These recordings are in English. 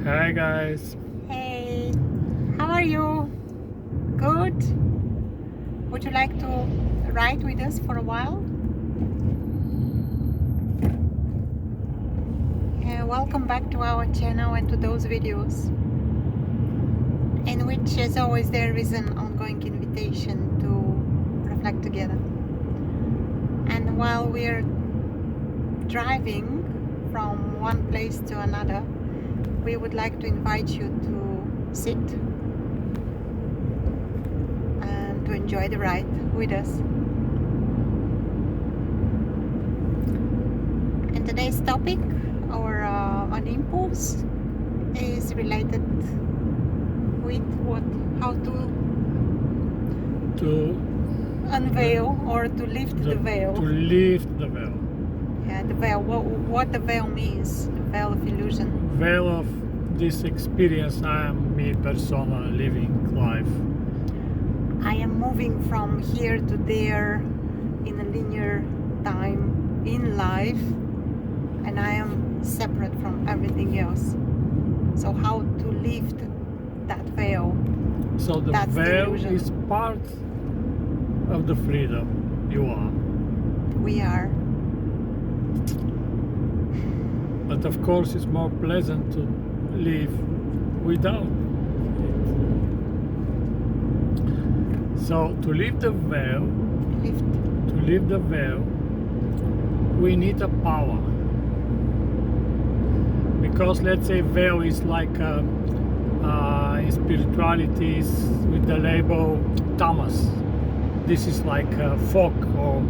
Hi guys. Hey, how are you? Good? Would you like to ride with us for a while? Welcome back to our channel and to those videos, in which as always there is an ongoing invitation to reflect together. And while we're driving from one place to another, we would like to invite you to sit and to enjoy the ride with us. And today's topic, or an impulse, is related with how to unveil or to lift the veil. To lift the veil. Yeah, the veil. What the veil means, the veil of illusion. Veil of this experience. I am me persona living life. I am moving from here to there in a linear time in life, and I am separate from everything else. So how to lift that veil? So the That's veil the is part of the freedom you are. We are. But of course it's more pleasant to live without it. So to lift the veil, we need a power. Because let's say veil is like in spirituality is with the label tamas. This is like fog or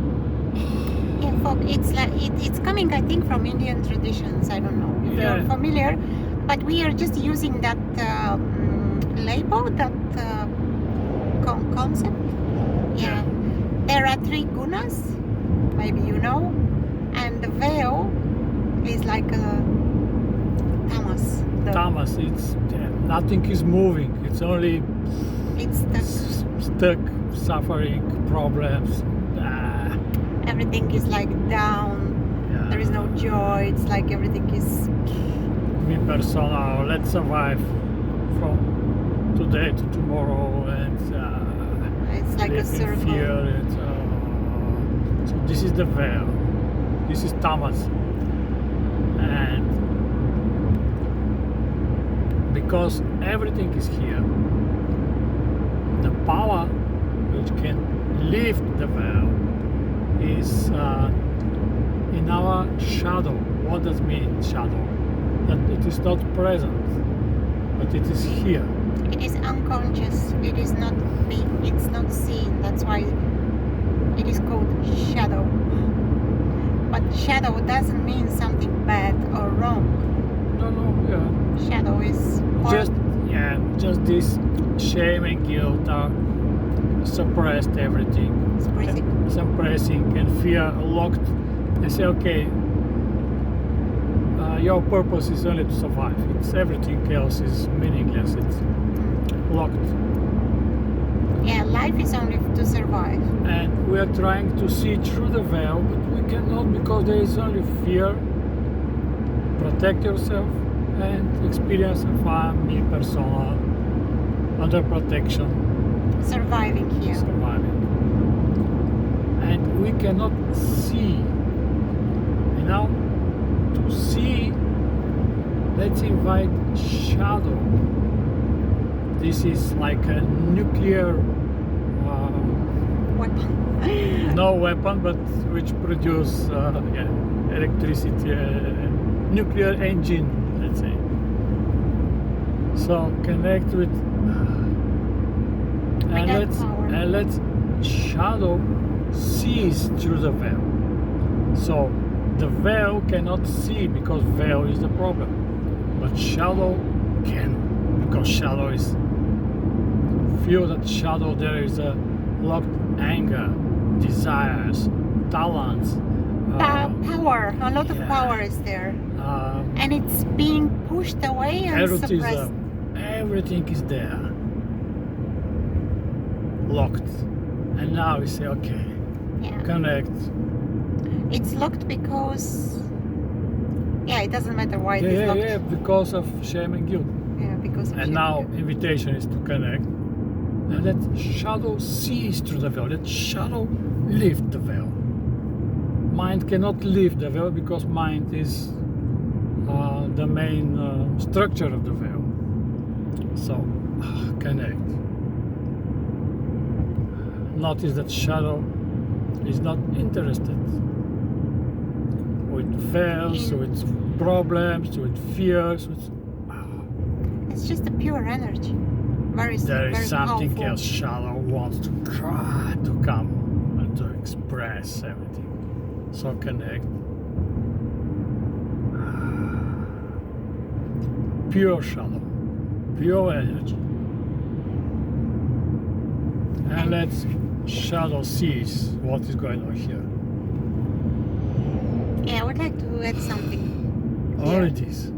Fog. It's like it's coming, I think, from Indian traditions. I don't know if you're familiar, but we are just using that label, that concept. Yeah. There are 3 gunas, maybe you know, and the veil is like a tamas. Tamas. It's nothing is moving. It's only stuck, suffering, problems. Everything is like down. Yeah. There is no joy. It's like everything is me persona. Let's survive from today to tomorrow, and it's like a circle. Fear and, so this is the veil. This is tamas, and because everything is here, the power which can lift the veil is in our shadow. What does mean shadow? That it is not present, but it is here. It is unconscious. It is not being. It's not seen. That's why it is called shadow. But shadow doesn't mean something bad or wrong. No, yeah. Shadow is just this shame and guilt are suppressed everything. Suppressing and fear locked. They say, okay, your purpose is only to survive. It's everything else is meaningless. It's locked. Yeah, life is only to survive. And we are trying to see through the veil, but we cannot because there is only fear. Protect yourself and experience of me persona under protection. Surviving here. And we cannot see. To see, let's invite shadow. This is like a nuclear weapon. No weapon, but which produce electricity, nuclear engine, let's say. So connect with and let's shadow sees through the veil. So the veil cannot see because veil is the problem, but shadow can, because shadow is feel that shadow. There is a locked anger, desires, talents, power. A lot of power is there, and it's being pushed away and suppressed. Everything is there, locked, and now we say, okay, connect. It's locked because Yeah, it doesn't matter why it is Yeah, locked. yeah, because of shame and guilt. Yeah, because of And shame now and guilt. invitation is to connect. And let shadow sees through the veil. Let shadow lift the veil. Mind cannot lift the veil because mind is the main structure of the veil. So connect. Notice that shadow is not interested with veils, with problems, with fears. It's just a pure energy. There is very something powerful. else. Shadow wants to try to come and to express everything. So connect. Pure shadow, pure energy. And let shadow sees what is going on here. Yeah, I would like to add something. Only this,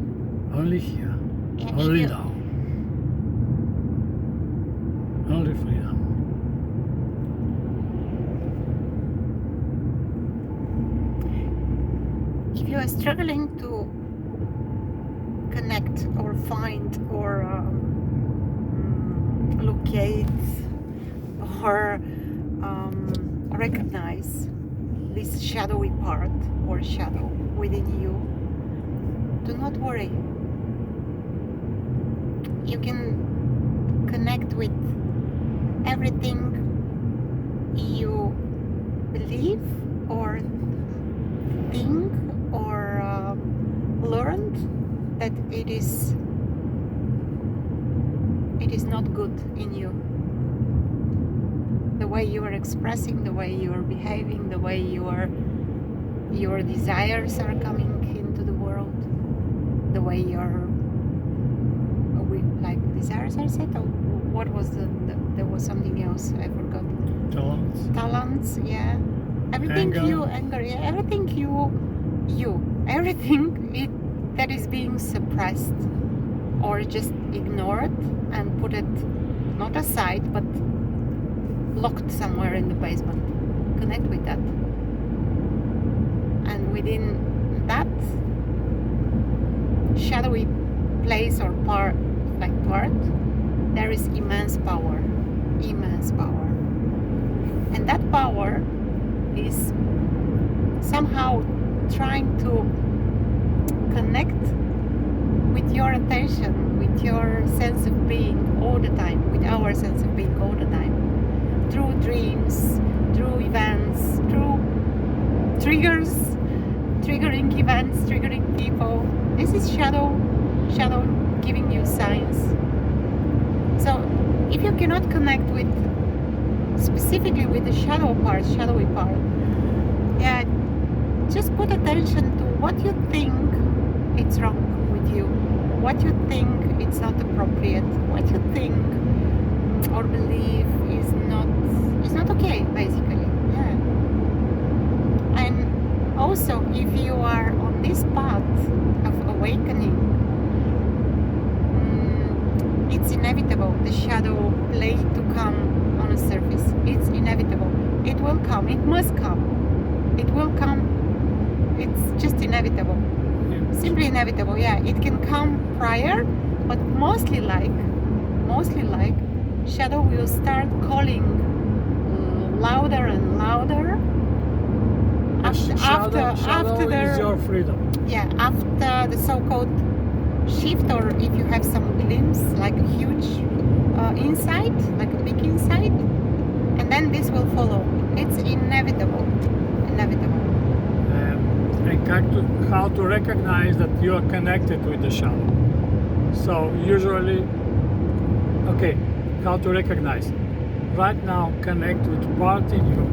only here, Yeah, only if you- now. Only freedom. If you are struggling to connect or find or locate or recognize this shadowy part or shadow within you, do not worry. You can connect with everything you believe or think or learned that it is not good in you. The way you are expressing, the way you are behaving, the way your desires are coming into the world, the way your desires are set, or what was there was something else I forgot. Talents, yeah. Everything Anger. yeah, everything everything that is being suppressed or just ignored and put it not aside but locked somewhere in the basement. Connect with that. And within that shadowy place or part, there is immense power. And that power is somehow trying to connect with your attention, with your sense of being all the time, with our sense of being all the time, through dreams, through events, through triggering events, triggering people. This is shadow giving you signs. So if you cannot connect with specifically with the shadowy part, yeah, just put attention to what you think it's wrong with you, what you think it's not appropriate, what you think or believe is not okay, basically. Yeah. And also, if you are on this path of awakening, it's inevitable the shadow play to come on a surface. It's inevitable. It will come. It must come. It will come. It's just inevitable. Simply inevitable. Yeah, it can come prior, but mostly like shadow will start calling louder and louder Shadow is your freedom. Yeah, after the so-called shift, or if you have some glimpse, like a huge insight, like a big insight, and then this will follow. It's inevitable. And how to recognize that you are connected with the shadow. So usually, okay, how to recognize. Right now, connect with part in you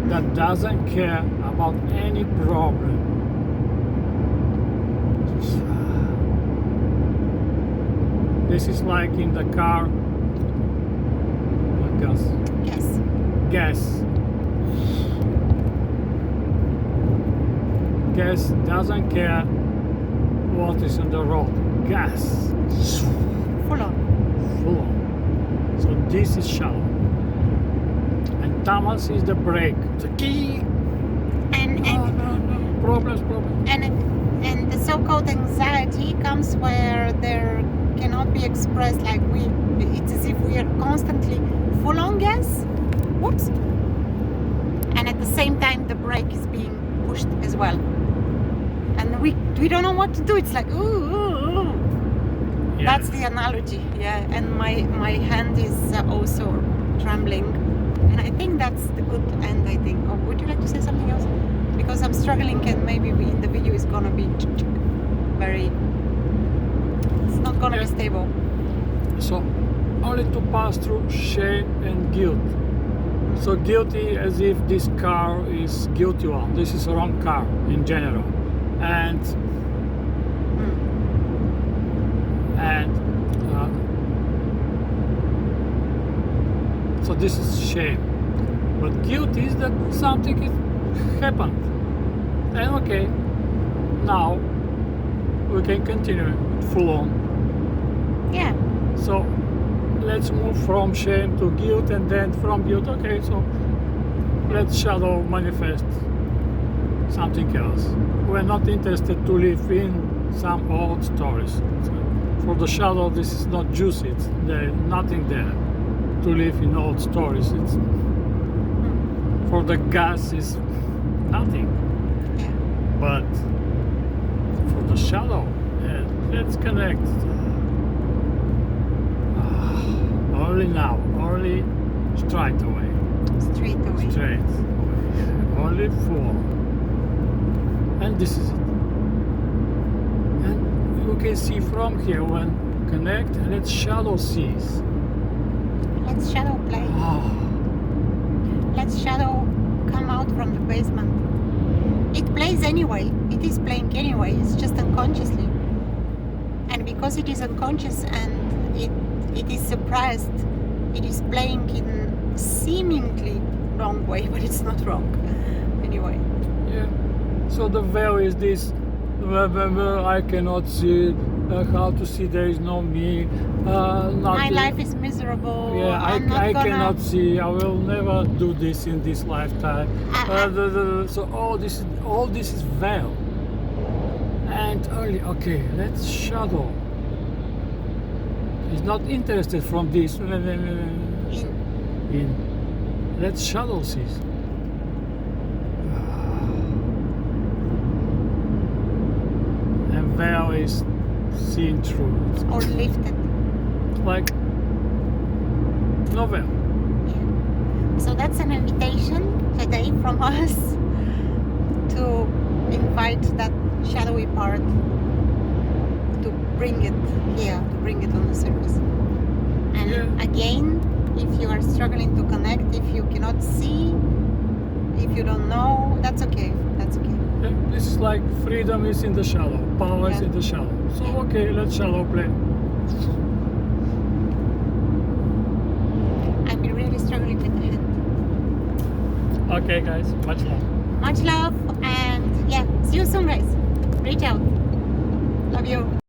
that doesn't care about any problem. This is like in the car. Gas doesn't care what is on the road. Gas. Full on. So this is shadow. And tamas is the brake. The key. And problems. And the so-called anxiety comes where there cannot be expressed, like it's as if we are constantly full on gas, whoops, and at the same time the brake is being pushed as well, and we don't know what to do. It's like ooh. Yeah. That's the analogy, yeah. And my hand is also trembling, and I think that's the good end. I think. Oh, would you like to say something else? Because I'm struggling, and maybe in the video is gonna be very. It's not gonna be stable. So, only to pass through shame and guilt. So guilty, as if this car is guilty one. This is a wrong car in general, and so this is shame. But guilt is that something happened, and okay, now we can continue full on. Yeah. So let's move from shame to guilt, and then from guilt, okay, so let shadow manifest something else. We're not interested to live in some old stories. So for the shadow, this is not juicy. There's nothing there to live in old stories. It's for the gas is nothing. Yeah. But for the shadow, let's connect. Only now, only straight away. Only full. And this is it. And you can see from here when connect, let shadow cease. Let shadow play. Let shadow come out from the basement. It plays anyway. It is playing anyway. It's just unconsciously. And because it is unconscious and it is suppressed, it is playing in seemingly wrong way, but it's not wrong anyway. Yeah. So the veil is this. I cannot see. How to see? There is no me. My life is miserable. Yeah, I cannot see. I will never do this in this lifetime. So all this is veil. And early, okay, let's shadow. He's not interested from this. In. Let's shadow cease. And veil is seen through. Or lifted. Like no veil. Yeah. So that's an invitation today from us to invite that shadowy part to bring it here, to bring it on the surface. And again, if you are struggling to connect, if you cannot see, if you don't know, that's okay. That's okay. Yeah, this is like freedom is in the shadow, power is in the shadow. So okay, let's shadow play. I've been really struggling with the hand. Okay guys, much love. Much love, and yeah, see you soon guys. Reach out. Love you.